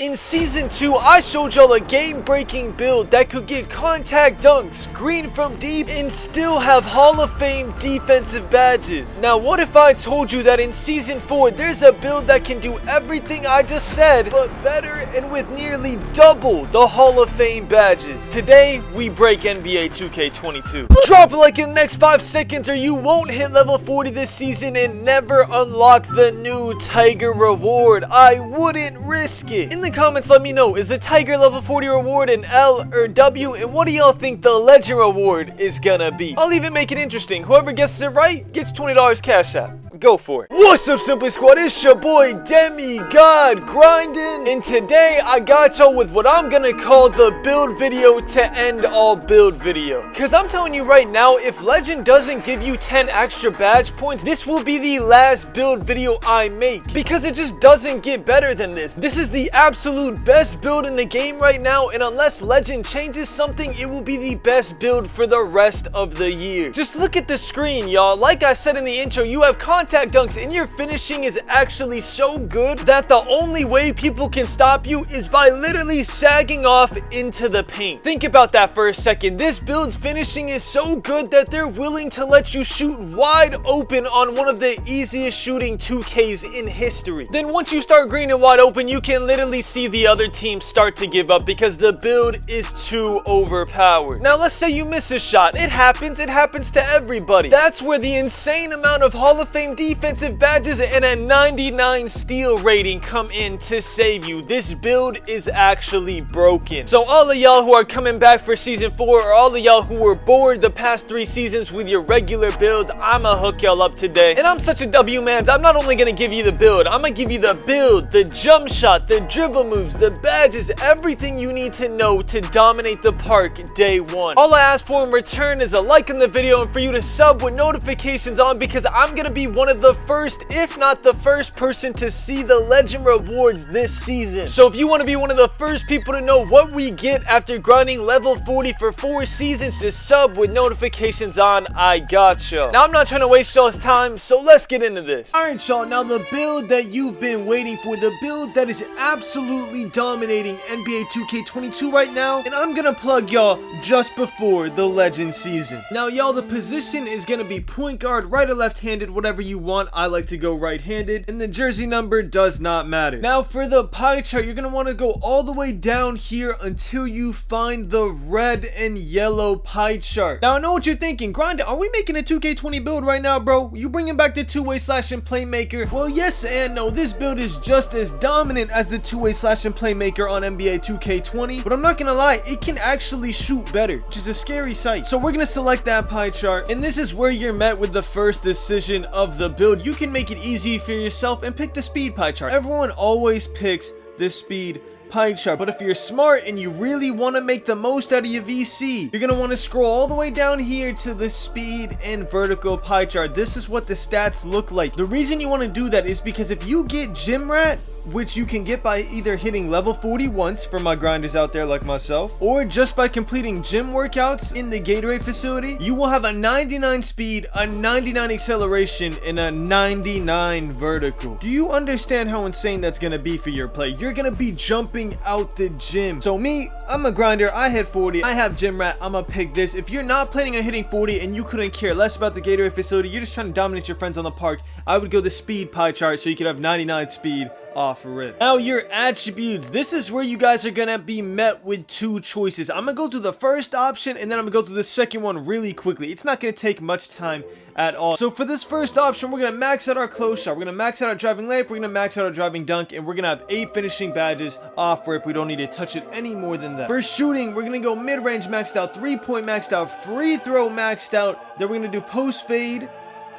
In Season 2, I showed y'all a game-breaking build that could get contact dunks, green from deep, and still have Hall of Fame defensive badges. Now, what if I told you that in Season 4, there's a build that can do everything I just said, but better and with nearly double the Hall of Fame badges? Today, we break NBA 2K22. Drop a like in the next 5 seconds or you won't hit level 40 this season and never unlock the new Tiger reward. I wouldn't risk it. In the comments, let me know, is the Tiger level 40 reward an L or W, and what do y'all think the Legend reward is gonna be? I'll even make it interesting. Whoever guesses it right gets $20 cash out. Go for it. What's up, Simply Squad? It's your boy Demigod grinding, and today I got y'all with what I'm gonna call the build video to end all build video. Cause I'm telling you right now, if Legend doesn't give you 10 extra badge points, this will be the last build video I make, because it just doesn't get better than this. This is the absolute best build in the game right now, and unless Legend changes something, it will be the best build for the rest of the year. Just look at the screen, y'all. Like I said in the intro, you have contact dunks, and your finishing is actually so good that the only way people can stop you is by literally sagging off into the paint. Think about that for a second. This build's finishing is so good that they're willing to let you shoot wide open on one of the easiest shooting 2Ks in history. Then once you start green and wide open, you can literally see the other team start to give up because the build is too overpowered. Now let's say you miss a shot. It happens to everybody. That's where the insane amount of Hall of Fame defensive badges and a 99 steal rating come in to save you. This build is actually broken. So all of y'all who are coming back for season 4, or all of y'all who were bored the past 3 seasons with your regular builds, I'ma hook y'all up today. And I'm such a W man, I'm not only gonna give you the build, I'm gonna give you the build, the jump shot, the dribble moves, the badges, everything you need to know to dominate the park day 1. All I ask for in return is a like on the video and for you to sub with notifications on, because I'm gonna be one of the first, if not the first person to see the Legend rewards this season. So if you want to be one of the first people to know what we get after grinding level 40 for 4 seasons, just sub with notifications on. I gotcha. Now I'm not trying to waste y'all's time, so let's get into this. Alright y'all, now the build that you've been waiting for, the build that is absolutely dominating NBA 2K22 right now, and I'm gonna plug y'all just before the Legend season. Now y'all, the position is gonna be point guard, right or left-handed, whatever you want. I like to go right-handed, and the jersey number does not matter. Now for the pie chart, you're gonna want to go all the way down here until you find the red and yellow pie chart. Now I know what you're thinking, Grinder, are we making a 2K20 build right now, bro? You bringing back the two-way slash and playmaker? Well, yes and no. This build is just as dominant as the two-way slash and playmaker on NBA 2K20, but I'm not gonna lie, it can actually shoot better, which is a scary sight. So we're gonna select that pie chart, and this is where you're met with the first decision of the build. You can make it easy for yourself and pick the speed pie chart. Everyone always picks the speed pie chart, but if you're smart and you really want to make the most out of your VC, you're going to want to scroll all the way down here to the speed and vertical pie chart. This is what the stats look like. The reason you want to do that is because if you get Gym Rat, which you can get by either hitting level 40 once for my grinders out there like myself, or just by completing gym workouts in the Gatorade facility, you will have a 99 speed, a 99 acceleration, and a 99 vertical. Do you understand how insane that's going to be for your play? You're going to be jumping out the gym. So me, I'm a grinder, I hit 40, I have Gym Rat, I'm gonna pick this. If you're not planning on hitting 40 and you couldn't care less about the Gatorade facility, you're just trying to dominate your friends on the park, I would go the speed pie chart so you could have 99 speed off rip. Now your attributes, this is where you guys are gonna be met with 2 choices. I'm gonna go through the first option and then I'm gonna go through the second one really quickly. It's not gonna take much time at all. So for this first option, we're gonna max out our close shot, we're gonna max out our driving layup, we're gonna max out our driving dunk, and we're gonna have 8 finishing badges off rip. We don't need to touch it any more than that. For shooting, we're gonna go mid-range maxed out, 3-point maxed out, free throw maxed out, then we're gonna do post fade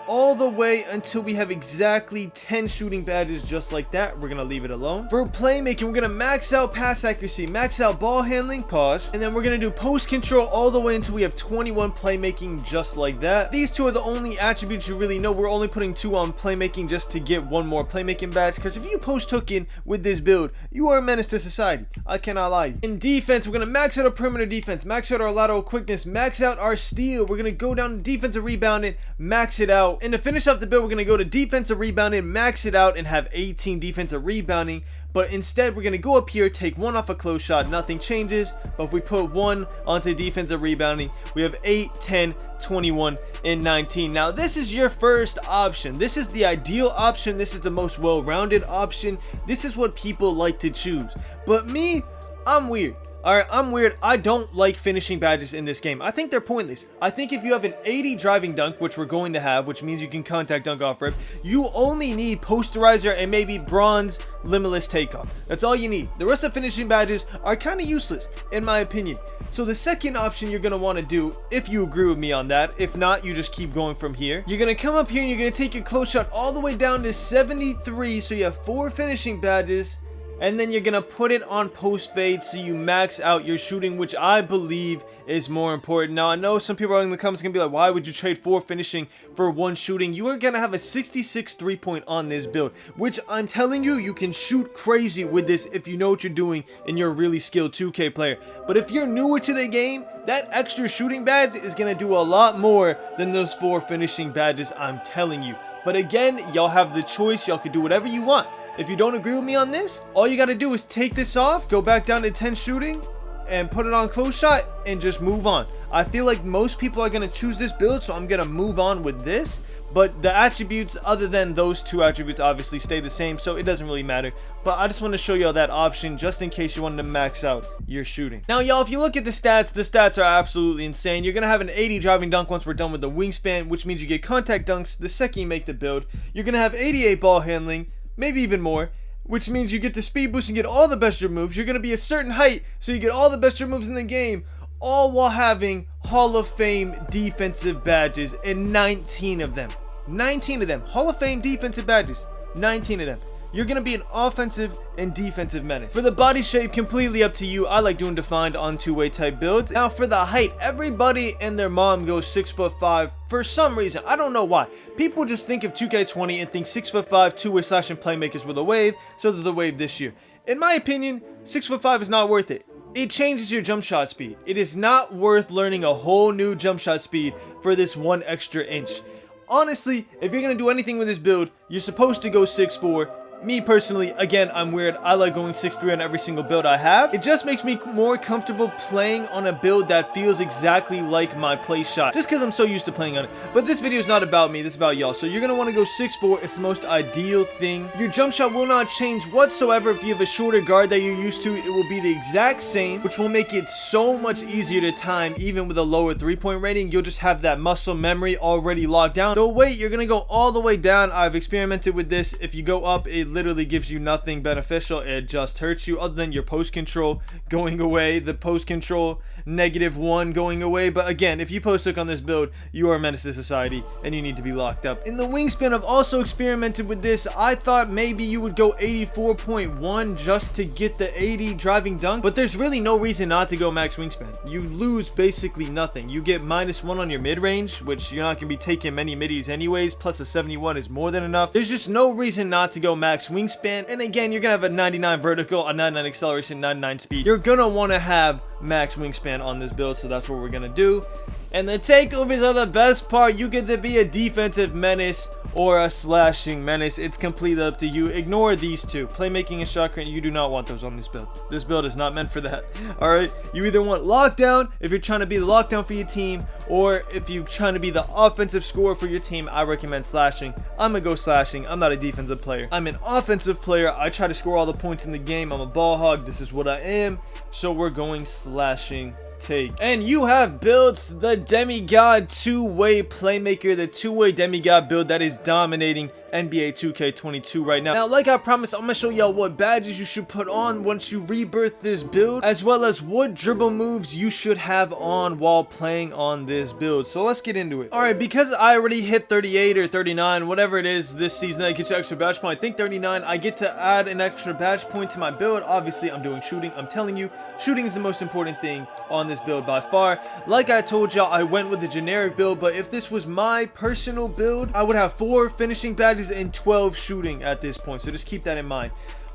all the way until we have exactly 10 shooting badges just like that. We're gonna leave it alone. For playmaking, we're gonna max out pass accuracy, max out ball handling, pause, and then we're gonna do post control all the way until we have 21 playmaking just like that. These 2 are the only attributes you really know. We're only putting 2 on playmaking just to get 1 more playmaking badge, because if you post hooking with this build, you are a menace to society. I cannot lie. In defense, we're gonna max out our perimeter defense, max out our lateral quickness, max out our steal. We're gonna go down to defensive rebounding, max it out And to finish off the build, we're going to go to defensive rebounding, max it out, and have 18 defensive rebounding. But instead, we're going to go up here, take 1 off a close shot, nothing changes. But if we put 1 onto defensive rebounding, we have 8, 10, 21, and 19. Now, this is your first option. This is the ideal option. This is the most well-rounded option. This is what people like to choose. But me, I'm weird. Alright, I'm weird. I don't like finishing badges in this game. I think they're pointless. I think if you have an 80 driving dunk, which we're going to have, which means you can contact dunk off rip, you only need posterizer and maybe bronze limitless takeoff. That's all you need. The rest of finishing badges are kind of useless, in my opinion. So the second option you're going to want to do, if you agree with me on that, if not, you just keep going from here. You're going to come up here and you're going to take your close shot all the way down to 73, so you have 4 finishing badges. And then you're going to put it on post fade so you max out your shooting, which I believe is more important. Now, I know some people in the comments going to be like, why would you trade 4 finishing for 1 shooting? You are going to have a 66 3-point on this build, which I'm telling you, you can shoot crazy with this if you know what you're doing and you're a really skilled 2K player. But if you're newer to the game, that extra shooting badge is going to do a lot more than those 4 finishing badges, I'm telling you. But again, y'all have the choice. Y'all can do whatever you want. If you don't agree with me on this, all you got to do is take this off, go back down to 10 shooting, and put it on close shot, and just move on. I feel like most people are going to choose this build, so I'm going to move on with this. But the attributes, other than those 2 attributes, obviously stay the same, so it doesn't really matter. But I just want to show y'all that option, just in case you wanted to max out your shooting. Now, y'all, if you look at the stats are absolutely insane. You're going to have an 80 driving dunk once we're done with the wingspan, which means you get contact dunks the second you make the build. You're going to have 88 ball handling, maybe even more, which means you get the speed boost and get all the best dribble moves. You're going to be a certain height, so you get all the best dribble moves in the game, all while having Hall of Fame defensive badges, and 19 of them. 19 of them. Hall of Fame defensive badges. 19 of them. You're going to be an offensive and defensive menace. For the body shape, completely up to you. I like doing defined on 2-way type builds. Now for the height, everybody and their mom goes 6'5" for some reason. I don't know why. People just think of 2K20 and think 6'5", 2-way slashing playmakers were the wave, so they're the wave this year. In my opinion, 6'5" is not worth it. It changes your jump shot speed. It is not worth learning a whole new jump shot speed for this 1 extra inch. Honestly, if you're going to do anything with this build, you're supposed to go 6'4". Me personally, again, I'm weird. I like going 6'3" on every single build I have. It just makes me more comfortable playing on a build that feels exactly like my play shot, just because I'm so used to playing on it. But this video is not about me, this is about y'all. So you're going to want to go 6'4". It's the most ideal thing. Your jump shot will not change whatsoever. If you have a shorter guard that you're used to, it will be the exact same, which will make it so much easier to time. Even with a lower 3-point rating, you'll just have that muscle memory already locked down. So wait, you're going to go all the way down. I've experimented with this. If you go up, it literally gives you nothing beneficial. It just hurts you, other than your post control going away, the post control -1 going away. But again, if you post hook on this build, you are a menace to society and you need to be locked up. In the wingspan, I've also experimented with this. I thought maybe you would go 84.1 just to get the 80 driving dunk, but there's really no reason not to go max wingspan. You lose basically nothing. You get -1 on your mid range, which you're not going to be taking many middies anyways, plus a 71 is more than enough. There's just no reason not to go max wingspan. And again, you're gonna have a 99 vertical, a 99 acceleration, 99 speed. You're gonna want to have max wingspan on this build, so that's what we're gonna do. And the takeovers are the best part. You get to be a defensive menace or a slashing menace. It's completely up to you. Ignore these 2, playmaking and shot creating. You do not want those on this build. This build is not meant for that. All right, you either want lockdown if you're trying to be the lockdown for your team, or if you're trying to be the offensive scorer for your team, I recommend slashing. I'm gonna go slashing. I'm not a defensive player. I'm an offensive player. I try to score all the points in the game. I'm a ball hog. This is what I am. So we're going slashing take. And you have built the demigod 2-way playmaker, the 2-way demigod build that is dominating NBA 2K22 right now. Now, like I promised, I'm gonna show y'all what badges you should put on once you rebirth this build, as well as what dribble moves you should have on while playing on this build. So let's get into it. All right, because I already hit 38 or 39, whatever it is this season that gets you extra badge point, I think 39, I get to add an extra badge point to my build. Obviously, I'm doing shooting. I'm telling you, shooting is the most important thing on this build by far. Like I told y'all, I went with the generic build, but if this was my personal build, I would have 4 finishing badges and 12 shooting at this point, so just keep that in mind.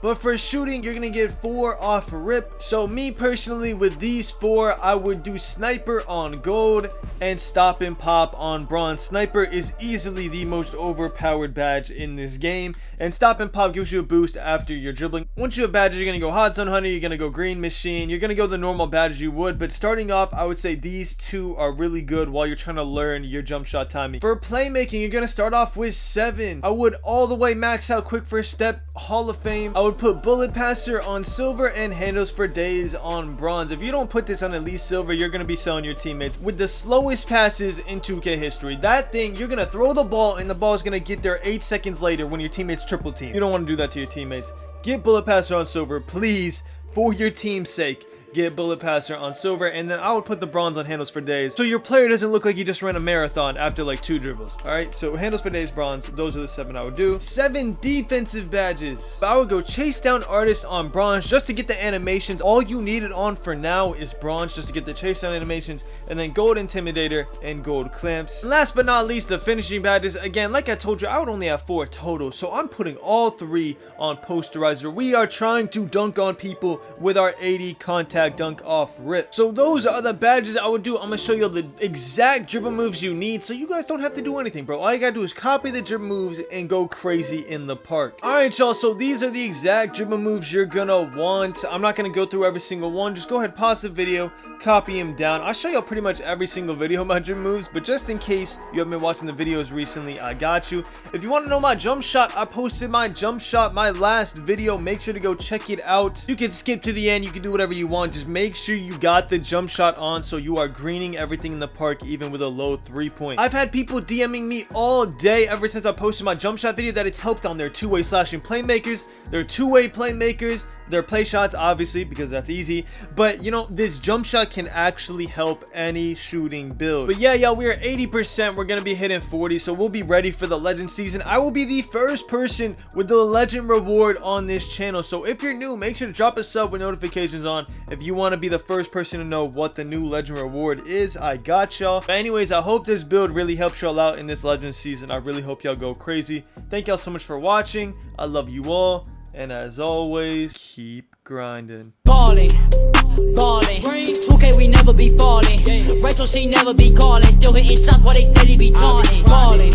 but for shooting you're gonna get 4 off rip. So me personally, with these 4, I would do sniper on gold and stop and pop on bronze. Sniper is easily the most overpowered badge in this game, and stop and pop gives you a boost after you're dribbling. Once you have badges, you're gonna go hot zone hunter, you're gonna go green machine, you're gonna go the normal badges you would, but starting off I would say these 2 are really good while you're trying to learn your jump shot timing. For playmaking, you're gonna start off with 7. I would all the way max out quick first step, Hall of Fame. I would put bullet passer on silver and handles for days on bronze. If you don't put this on at least silver, you're gonna be selling your teammates with the slowest passes in 2K history. That thing, you're gonna throw the ball and the ball is gonna get there 8 seconds later when your teammates triple team. You don't want to do that to your teammates. Get bullet passer on silver, please, for your team's sake. Get bullet passer on silver, and then I would put the bronze on handles for days, so your player doesn't look like he just ran a marathon after like 2 dribbles. All right, so handles for days, bronze, those are the 7 I would do. 7 defensive badges. I would go chase down artist on bronze just to get the animations. All you need it on for now is bronze just to get the chase down animations, and then gold intimidator and gold clamps. And last but not least, the finishing badges. Again, like I told you, I would only have 4 total, so I'm putting all 3 on posterizer. We are trying to dunk on people with our 80 contact dunk off rip. So those are the badges I would do. I'm gonna show you the exact dribble moves you need, so you guys don't have to do anything, bro. All you gotta do is copy the dribble moves and go crazy in the park. All right, y'all, so these are the exact dribble moves you're gonna want. I'm not gonna go through every single one. Just go ahead, pause the video, copy them down. I'll show you pretty much every single video about dribble moves, but just in case you haven't been watching the videos recently, I got you. If you want to know my jump shot, I posted my jump shot, my last video. Make sure to go check it out. You can skip to the end, you can do whatever you want. Just make sure you got the jump shot on so you are greening everything in the park, even with a low 3-point. I've had people DMing me all day ever since I posted my jump shot video that it's helped on their 2-way slashing playmakers, their 2-way playmakers, their play shots, obviously, because that's easy. But you know, this jump shot can actually help any shooting build. But yeah, y'all, we are 80%. We're gonna be hitting 40, so we'll be ready for the legend season. I will be the first person with the legend reward on this channel, so if you're new, make sure to drop a sub with notifications on if you want to be the first person to know what the new legend reward is. I got y'all. But anyways, I hope this build really helps y'all out in this legend season. I really hope y'all go crazy. Thank y'all so much for watching. I love you all, and as always, keep grinding. Ballin', 2K we never be falling. Rachel she never be calling. Still hitting shots while they steady be taunting. Ballin',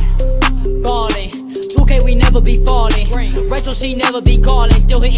2K we never be falling. Rachel she never be calling. Still hitting